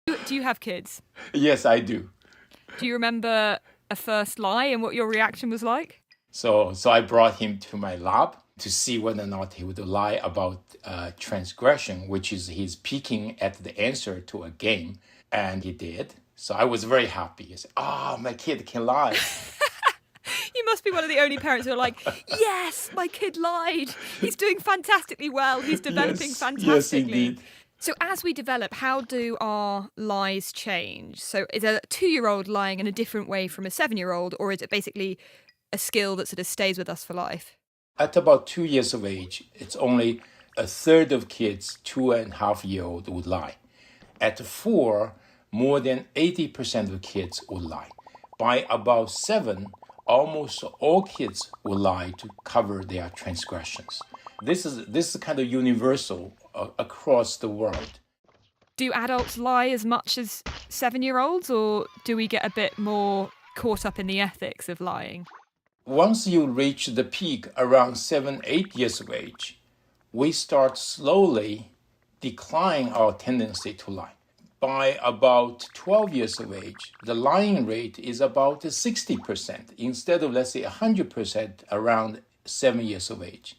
Do you have kids? Yes, I do. Do you remember a first lie and what your reaction was like? So I brought him to my lab to see whether or not he would lie about transgression, which is he's peeking at the answer to a game, and he did. So I was very happy. He said, "Ah, my kid can lie." You must be one of the only parents who are like, yes, my kid lied. He's doing fantastically well. He's developing Yes, yes, fantastically. indeed. So as we develop, how do our lies change? So is a 2-year-old lying in a different way from a 7-year-old, or is it basically a skill that sort of stays with us for life? At about 2 years of age, it's only a third of kids, 2.5-year-old, would lie. At 4, more than 80% of kids would lie. By about 7, almost all kids will lie to cover their transgressions. This is kind of universal across the world. Do adults lie as much as 7-year-olds, or do we get a bit more caught up in the ethics of lying? Once you reach the peak around 7, 8 years of age, we start slowly declining our tendency to lie. By about 12 years of age, the lying rate is about 60% instead of, let's say, 100% around 7 years of age.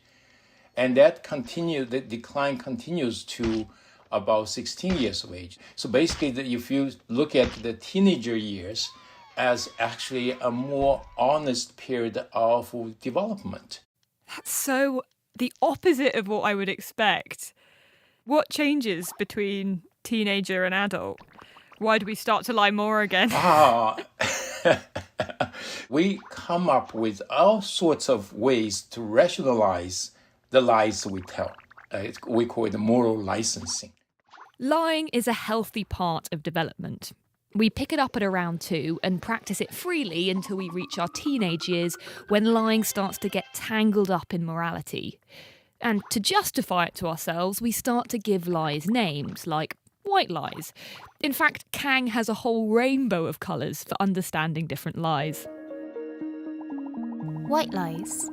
And the decline continues to about 16 years of age. So basically, if you look at the teenager years as actually a more honest period of development. That's so the opposite of what I would expect. What changes between teenager and adult? Why do we start to lie more again? We come up with all sorts of ways to rationalize the lies we tell. We call it moral licensing. Lying is a healthy part of development. We pick it up at around 2 and practice it freely until we reach our teenage years, when lying starts to get tangled up in morality. And to justify it to ourselves, we start to give lies names, like white lies. In fact, Kang has a whole rainbow of colours for understanding different lies. White lies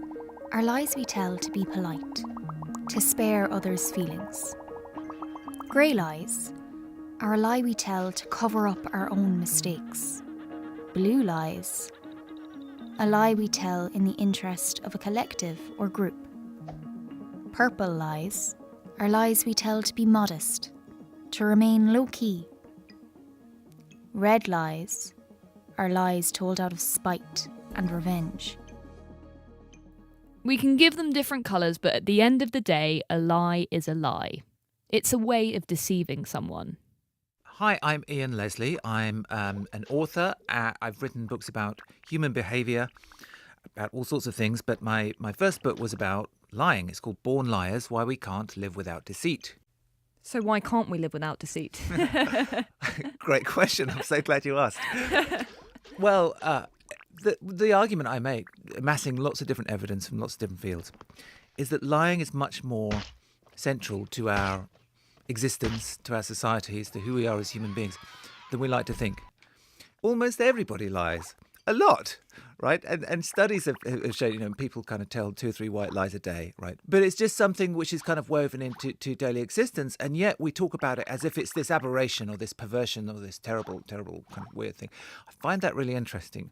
are lies we tell to be polite, to spare others' feelings. Grey lies are a lie we tell to cover up our own mistakes. Blue lies, a lie we tell in the interest of a collective or group. Purple lies are lies we tell to be modest, to remain low-key. Red lies are lies told out of spite and revenge. We can give them different colours, but at the end of the day, a lie is a lie. It's a way of deceiving someone. Hi, I'm Ian Leslie. I'm an author. I've written books about human behaviour, about all sorts of things, but my first book was about lying. It's called Born Liars, Why We Can't Live Without Deceit. So why can't we live without deceit? Great question. I'm so glad you asked. Well, the argument I make, amassing lots of different evidence from lots of different fields, is that lying is much more central to our existence, to our societies, to who we are as human beings, than we like to think. Almost everybody lies. A lot, right? And studies have shown, people kind of tell 2 or 3 white lies a day, right? But it's just something which is kind of woven into daily existence, and yet we talk about it as if it's this aberration or this perversion or this terrible, terrible kind of weird thing. I find that really interesting.